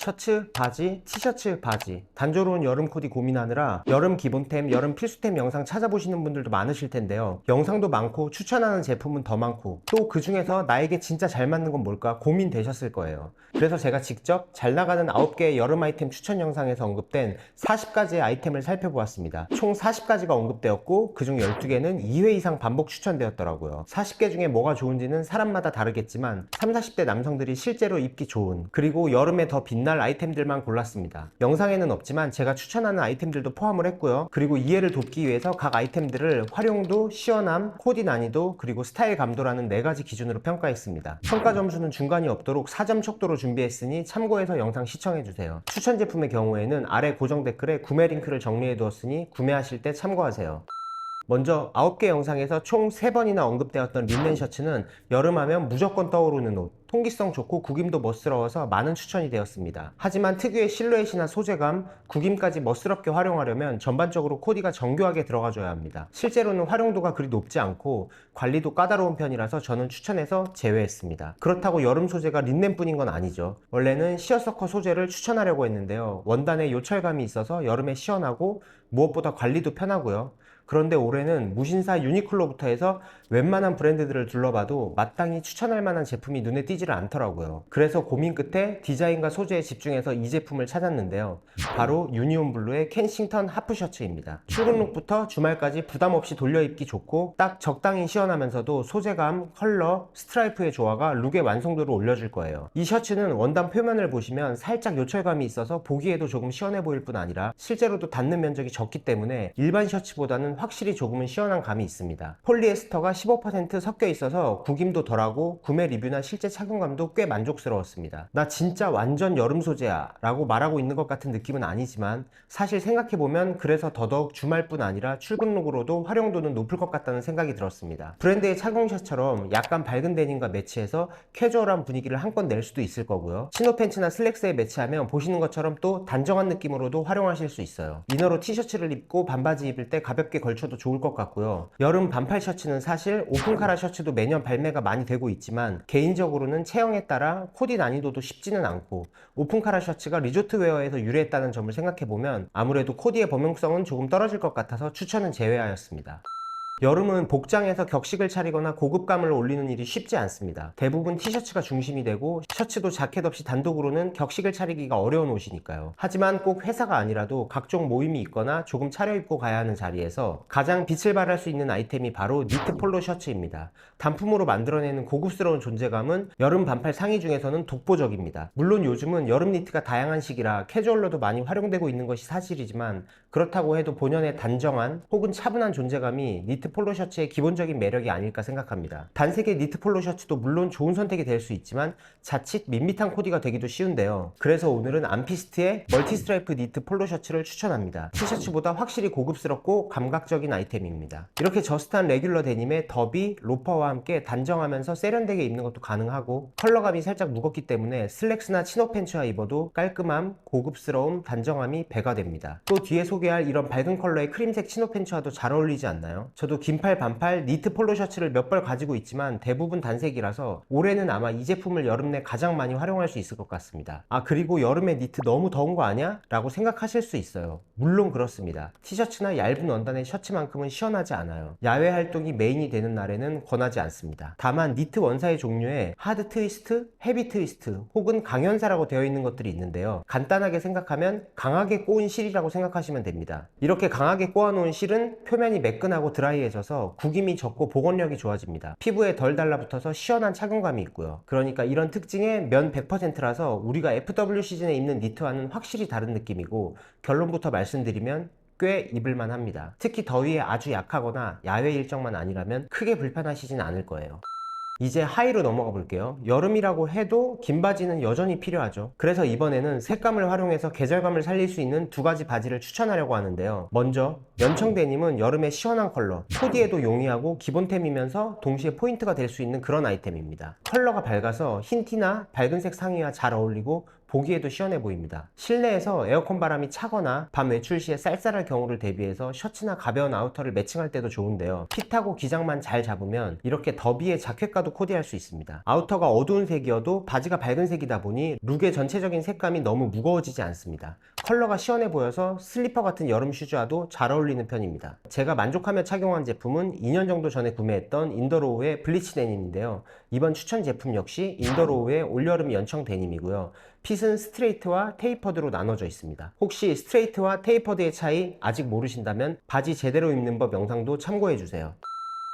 셔츠, 바지, 티셔츠, 바지 단조로운 여름 코디 고민하느라 여름 기본템, 여름 필수템 영상 찾아보시는 분들도 많으실 텐데요. 영상도 많고 추천하는 제품은 더 많고 또 그 중에서 나에게 진짜 잘 맞는 건 뭘까 고민되셨을 거예요. 그래서 제가 직접 잘 나가는 9개의 여름 아이템 추천 영상에서 언급된 40가지의 아이템을 살펴보았습니다. 총 40가지가 언급되었고 그중 12개는 2회 이상 반복 추천되었더라고요. 40개 중에 뭐가 좋은지는 사람마다 다르겠지만 30, 40대 남성들이 실제로 입기 좋은 그리고 여름에 더 빛날 아이템들만 골랐습니다. 영상에는 없지만 제가 추천하는 아이템들도 포함을 했고요. 그리고 이해를 돕기 위해서 각 아이템들을 활용도, 시원함, 코디 난이도, 그리고 스타일 감도라는 4가지 기준으로 평가했습니다. 평가 점수는 중간이 없도록 4점 척도로 준비했으니 참고해서 영상 시청해주세요. 추천 제품의 경우에는 아래 고정 댓글에 구매 링크를 정리해 두었으니 구매하실 때 참고하세요. 먼저 9개 영상에서 총 3번이나 언급되었던 린넨 셔츠는 여름하면 무조건 떠오르는 옷, 통기성 좋고 구김도 멋스러워서 많은 추천이 되었습니다. 하지만 특유의 실루엣이나 소재감, 구김까지 멋스럽게 활용하려면 전반적으로 코디가 정교하게 들어가줘야 합니다. 실제로는 활용도가 그리 높지 않고 관리도 까다로운 편이라서 저는 추천해서 제외했습니다. 그렇다고 여름 소재가 린넨뿐인 건 아니죠. 원래는 시어서커 소재를 추천하려고 했는데요. 원단에 요철감이 있어서 여름에 시원하고 무엇보다 관리도 편하고요. 그런데 올해는 무신사 유니클로부터 해서 웬만한 브랜드들을 둘러봐도 마땅히 추천할 만한 제품이 눈에 띄지를 않더라고요. 그래서 고민 끝에 디자인과 소재에 집중해서 이 제품을 찾았는데요. 바로 유니온 블루의 켄싱턴 하프 셔츠입니다. 출근룩부터 주말까지 부담 없이 돌려입기 좋고 딱 적당히 시원하면서도 소재감, 컬러, 스트라이프의 조화가 룩의 완성도를 올려줄 거예요. 이 셔츠는 원단 표면을 보시면 살짝 요철감이 있어서 보기에도 조금 시원해 보일 뿐 아니라 실제로도 닿는 면적이 적기 때문에 일반 셔츠보다는 확실히 조금은 시원한 감이 있습니다. 폴리에스터가 15% 섞여 있어서 구김도 덜하고 구매 리뷰나 실제 착용감도 꽤 만족스러웠습니다. 나 진짜 완전 여름 소재야 라고 말하고 있는 것 같은 느낌은 아니지만 사실 생각해보면 그래서 더더욱 주말뿐 아니라 출근룩으로도 활용도는 높을 것 같다는 생각이 들었습니다. 브랜드의 착용 샷처럼 약간 밝은 데님과 매치해서 캐주얼한 분위기를 한껏 낼 수도 있을 거고요. 치노 팬츠나 슬랙스에 매치하면 보시는 것처럼 또 단정한 느낌으로도 활용하실 수 있어요. 이너로 티셔츠를 입고 반바지 입을 때 가볍게 걸쳐도 좋을 것 같고요. 여름 반팔 셔츠는 사실 오픈 카라 셔츠도 매년 발매가 많이 되고 있지만 개인적으로는 체형에 따라 코디 난이도도 쉽지는 않고 오픈 카라 셔츠가 리조트 웨어에서 유래했다는 점을 생각해보면 아무래도 코디의 범용성은 조금 떨어질 것 같아서 추천은 제외하였습니다. 여름은 복장에서 격식을 차리거나 고급감을 올리는 일이 쉽지 않습니다. 대부분 티셔츠가 중심이 되고 셔츠도 자켓 없이 단독으로는 격식을 차리기가 어려운 옷이니까요. 하지만 꼭 회사가 아니라도 각종 모임이 있거나 조금 차려입고 가야 하는 자리에서 가장 빛을 발할 수 있는 아이템이 바로 니트 폴로 셔츠입니다. 단품으로 만들어내는 고급스러운 존재감은 여름 반팔 상의 중에서는 독보적입니다. 물론 요즘은 여름 니트가 다양한 시기라 캐주얼로도 많이 활용되고 있는 것이 사실이지만 그렇다고 해도 본연의 단정한 혹은 차분한 존재감이 니트 폴로 셔츠의 기본적인 매력이 아닐까 생각합니다. 단색의 니트 폴로 셔츠도 물론 좋은 선택이 될 수 있지만 자칫 밋밋한 코디가 되기도 쉬운데요. 그래서 오늘은 암피스트의 멀티 스트라이프 니트 폴로 셔츠를 추천합니다. 티셔츠보다 확실히 고급스럽고 감각적인 아이템입니다. 이렇게 저스트한 레귤러 데님에 더비, 로퍼와 함께 단정하면서 세련되게 입는 것도 가능하고 컬러감이 살짝 무겁기 때문에 슬랙스나 치노 팬츠와 입어도 깔끔함, 고급스러움, 단정함이 배가 됩니다. 또 뒤에 소개할 이런 밝은 컬러의 크림색 치노 팬츠와도 잘 어울리지 않나요? 저도 긴팔 반팔 니트 폴로 셔츠를 몇 벌 가지고 있지만 대부분 단색이라서 올해는 아마 이 제품을 여름 내 가장 많이 활용할 수 있을 것 같습니다. 아 그리고 여름에 니트 너무 더운 거 아니야? 라고 생각하실 수 있어요. 물론 그렇습니다. 티셔츠나 얇은 원단의 셔츠만큼은 시원하지 않아요. 야외 활동이 메인이 되는 날에는 권하지 않습니다. 다만 니트 원사의 종류에 하드 트위스트, 헤비 트위스트 혹은 강연사라고 되어 있는 것들이 있는데요. 간단하게 생각하면 강하게 꼬은 실이라고 생각하시면 됩니다. 이렇게 강하게 꼬아놓은 실은 표면이 매끈하고 드라이해져서 구김이 적고 복원력이 좋아집니다. 피부에 덜 달라붙어서 시원한 착용감이 있고요. 그러니까 이런 특징에 면 100%라서 우리가 FW 시즌에 입는 니트와는 확실히 다른 느낌이고 결론부터 말씀드리면 꽤 입을만 합니다. 특히 더위에 아주 약하거나 야외 일정만 아니라면 크게 불편하시진 않을 거예요. 이제 하의로 넘어가 볼게요. 여름이라고 해도 긴 바지는 여전히 필요하죠. 그래서 이번에는 색감을 활용해서 계절감을 살릴 수 있는 2가지 바지를 추천하려고 하는데요. 먼저 연청 데님은 여름에 시원한 컬러, 코디에도 용이하고 기본템이면서 동시에 포인트가 될 수 있는 그런 아이템입니다. 컬러가 밝아서 흰 티나 밝은색 상의와 잘 어울리고 보기에도 시원해 보입니다. 실내에서 에어컨 바람이 차거나 밤 외출 시에 쌀쌀할 경우를 대비해서 셔츠나 가벼운 아우터를 매칭할 때도 좋은데요. 핏하고 기장만 잘 잡으면 이렇게 더비에 자켓과도 코디할 수 있습니다. 아우터가 어두운 색이어도 바지가 밝은 색이다 보니 룩의 전체적인 색감이 너무 무거워지지 않습니다. 컬러가 시원해 보여서 슬리퍼 같은 여름 슈즈와도 잘 어울리는 편입니다. 제가 만족하며 착용한 제품은 2년 정도 전에 구매했던 인더로우의 블리치 데님인데요. 이번 추천 제품 역시 인더로우의 올여름 연청 데님이고요. 핏은 스트레이트와 테이퍼드로 나눠져 있습니다. 혹시 스트레이트와 테이퍼드의 차이 아직 모르신다면 바지 제대로 입는 법 영상도 참고해주세요.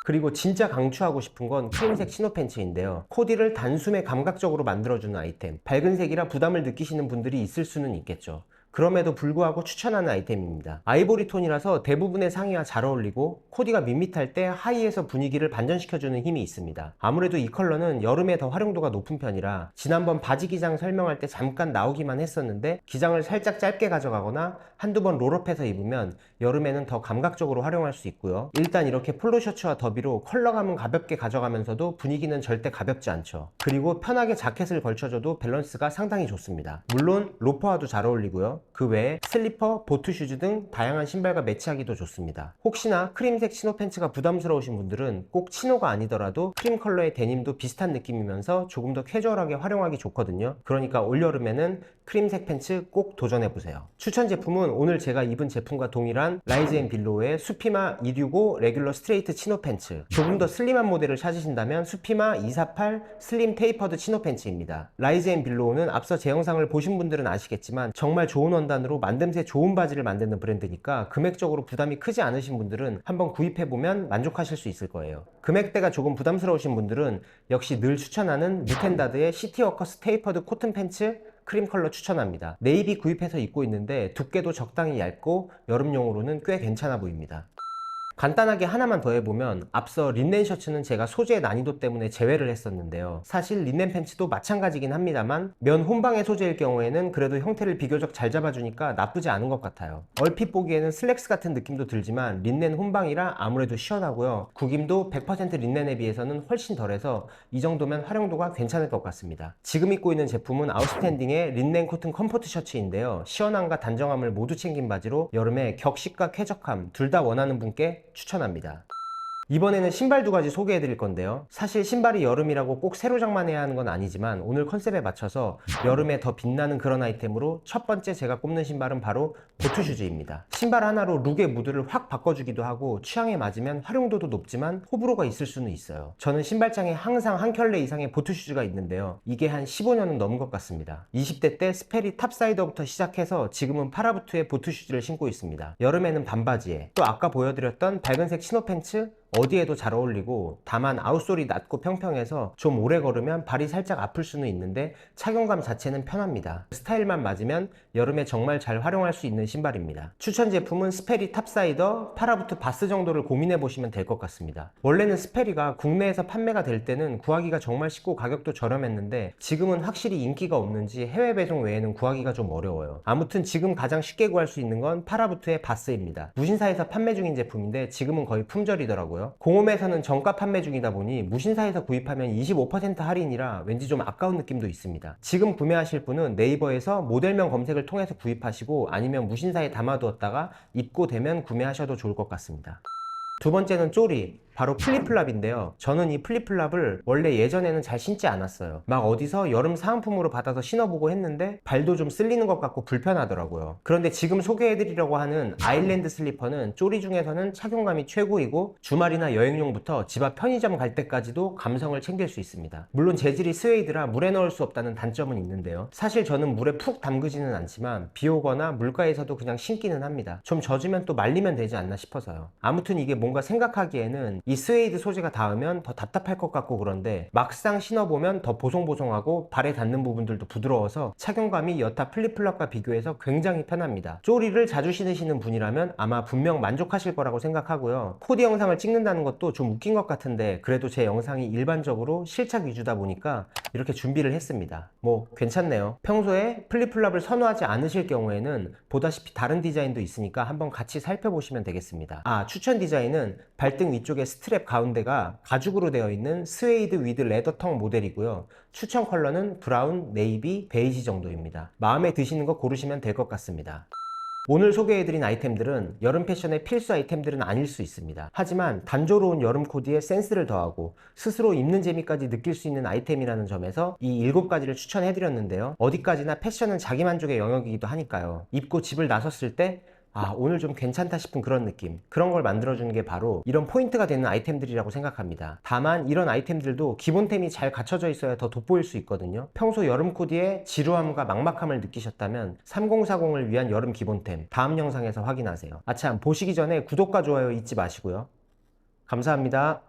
그리고 진짜 강추하고 싶은 건 크림색 치노 팬츠인데요. 코디를 단숨에 감각적으로 만들어주는 아이템. 밝은 색이라 부담을 느끼시는 분들이 있을 수는 있겠죠. 그럼에도 불구하고 추천하는 아이템입니다. 아이보리 톤이라서 대부분의 상의와 잘 어울리고 코디가 밋밋할 때 하의에서 분위기를 반전시켜주는 힘이 있습니다. 아무래도 이 컬러는 여름에 더 활용도가 높은 편이라 지난번 바지 기장 설명할 때 잠깐 나오기만 했었는데 기장을 살짝 짧게 가져가거나 한두 번 롤업해서 입으면 여름에는 더 감각적으로 활용할 수 있고요. 일단 이렇게 폴로 셔츠와 더비로 컬러감은 가볍게 가져가면서도 분위기는 절대 가볍지 않죠. 그리고 편하게 자켓을 걸쳐줘도 밸런스가 상당히 좋습니다. 물론 로퍼와도 잘 어울리고요. 그 외에 슬리퍼, 보트 슈즈 등 다양한 신발과 매치하기도 좋습니다. 혹시나 크림색 치노 팬츠가 부담스러우신 분들은 꼭 치노가 아니더라도 크림 컬러의 데님도 비슷한 느낌이면서 조금 더 캐주얼하게 활용하기 좋거든요. 그러니까 올여름에는 크림색 팬츠 꼭 도전해보세요. 추천 제품은 오늘 제가 입은 제품과 동일한 라이즈 앤 빌로우의 수피마 265 레귤러 스트레이트 치노 팬츠. 조금 더 슬림한 모델을 찾으신다면 수피마 248 슬림 테이퍼드 치노 팬츠입니다. 라이즈 앤 빌로우는 앞서 제 영상을 보신 분들은 아시겠지만 정말 좋은 원단으로 만듦새 좋은 바지를 만드는 브랜드니까 금액적으로 부담이 크지 않으신 분들은 한번 구입해보면 만족하실 수 있을 거예요. 금액대가 조금 부담스러우신 분들은 역시 늘 추천하는 무텐다드의 시티워커스 테이퍼드 코튼 팬츠 크림 컬러 추천합니다. 네이비 구입해서 입고 있는데 두께도 적당히 얇고 여름용으로는 꽤 괜찮아 보입니다. 간단하게 하나만 더 해보면 앞서 린넨 셔츠는 제가 소재의 난이도 때문에 제외를 했었는데요. 사실 린넨 팬츠도 마찬가지긴 합니다만 면 혼방의 소재일 경우에는 그래도 형태를 비교적 잘 잡아주니까 나쁘지 않은 것 같아요. 얼핏 보기에는 슬랙스 같은 느낌도 들지만 린넨 혼방이라 아무래도 시원하고요. 구김도 100% 린넨에 비해서는 훨씬 덜해서 이 정도면 활용도가 괜찮을 것 같습니다. 지금 입고 있는 제품은 아웃스탠딩의 린넨 코튼 컴포트 셔츠인데요. 시원함과 단정함을 모두 챙긴 바지로 여름에 격식과 쾌적함 둘 다 원하는 분께 추천합니다. 이번에는 신발 두 가지 소개해 드릴 건데요. 사실 신발이 여름이라고 꼭 새로 장만해야 하는 건 아니지만 오늘 컨셉에 맞춰서 여름에 더 빛나는 그런 아이템으로 첫 번째 제가 꼽는 신발은 바로 보트 슈즈입니다. 신발 하나로 룩의 무드를 확 바꿔주기도 하고 취향에 맞으면 활용도도 높지만 호불호가 있을 수는 있어요. 저는 신발장에 항상 한 켤레 이상의 보트 슈즈가 있는데요. 이게 한 15년은 넘은 것 같습니다. 20대 때 스페리 탑사이더부터 시작해서 지금은 파라부트의 보트 슈즈를 신고 있습니다. 여름에는 반바지에 또 아까 보여드렸던 밝은색 치노 팬츠 어디에도 잘 어울리고 다만 아웃솔이 낮고 평평해서 좀 오래 걸으면 발이 살짝 아플 수는 있는데 착용감 자체는 편합니다. 스타일만 맞으면 여름에 정말 잘 활용할 수 있는 신발입니다. 추천 제품은 스페리 탑사이더, 파라부트 바스 정도를 고민해 보시면 될 것 같습니다. 원래는 스페리가 국내에서 판매가 될 때는 구하기가 정말 쉽고 가격도 저렴했는데 지금은 확실히 인기가 없는지 해외 배송 외에는 구하기가 좀 어려워요. 아무튼 지금 가장 쉽게 구할 수 있는 건 파라부트의 바스입니다. 무신사에서 판매 중인 제품인데 지금은 거의 품절이더라고요. 공홈에서는 정가 판매 중이다 보니 무신사에서 구입하면 25% 할인이라 왠지 좀 아까운 느낌도 있습니다. 지금 구매하실 분은 네이버에서 모델명 검색을 통해서 구입하시고 아니면 무신사에 담아두었다가 입고 되면 구매하셔도 좋을 것 같습니다. 두 번째는 쪼리, 바로 플립플랍인데요. 저는 이 플립플랍을 원래 예전에는 잘 신지 않았어요. 막 어디서 여름 사은품으로 받아서 신어보고 했는데 발도 좀 쓸리는 것 같고 불편하더라고요. 그런데 지금 소개해드리려고 하는 아일랜드 슬리퍼는 쪼리 중에서는 착용감이 최고이고 주말이나 여행용부터 집 앞 편의점 갈 때까지도 감성을 챙길 수 있습니다. 물론 재질이 스웨이드라 물에 넣을 수 없다는 단점은 있는데요. 사실 저는 물에 푹 담그지는 않지만 비 오거나 물가에서도 그냥 신기는 합니다. 좀 젖으면 또 말리면 되지 않나 싶어서요. 아무튼 이게 뭔가 생각하기에는 이 스웨이드 소재가 닿으면 더 답답할 것 같고 그런데 막상 신어보면 더 보송보송하고 발에 닿는 부분들도 부드러워서 착용감이 여타 플립플랍과 비교해서 굉장히 편합니다. 쪼리를 자주 신으시는 분이라면 아마 분명 만족하실 거라고 생각하고요. 코디 영상을 찍는다는 것도 좀 웃긴 것 같은데 그래도 제 영상이 일반적으로 실착 위주다 보니까 이렇게 준비를 했습니다. 뭐 괜찮네요. 평소에 플립플랍을 선호하지 않으실 경우에는 보다시피 다른 디자인도 있으니까 한번 같이 살펴보시면 되겠습니다. 추천 디자인은 발등 위쪽에 스트랩 가운데가 가죽으로 되어 있는 스웨이드 위드 레더텅 모델이고요. 추천 컬러는 브라운, 네이비, 베이지 정도입니다. 마음에 드시는 거 고르시면 될 것 같습니다. 오늘 소개해드린 아이템들은 여름 패션의 필수 아이템들은 아닐 수 있습니다. 하지만 단조로운 여름 코디에 센스를 더하고 스스로 입는 재미까지 느낄 수 있는 아이템이라는 점에서 이 7가지를 추천해드렸는데요. 어디까지나 패션은 자기만족의 영역이기도 하니까요. 입고 집을 나섰을 때 오늘 좀 괜찮다 싶은 그런 느낌, 그런 걸 만들어주는 게 바로 이런 포인트가 되는 아이템들이라고 생각합니다. 다만 이런 아이템들도 기본템이 잘 갖춰져 있어야 더 돋보일 수 있거든요. 평소 여름 코디에 지루함과 막막함을 느끼셨다면 3040을 위한 여름 기본템 다음 영상에서 확인하세요. 아참, 보시기 전에 구독과 좋아요 잊지 마시고요. 감사합니다.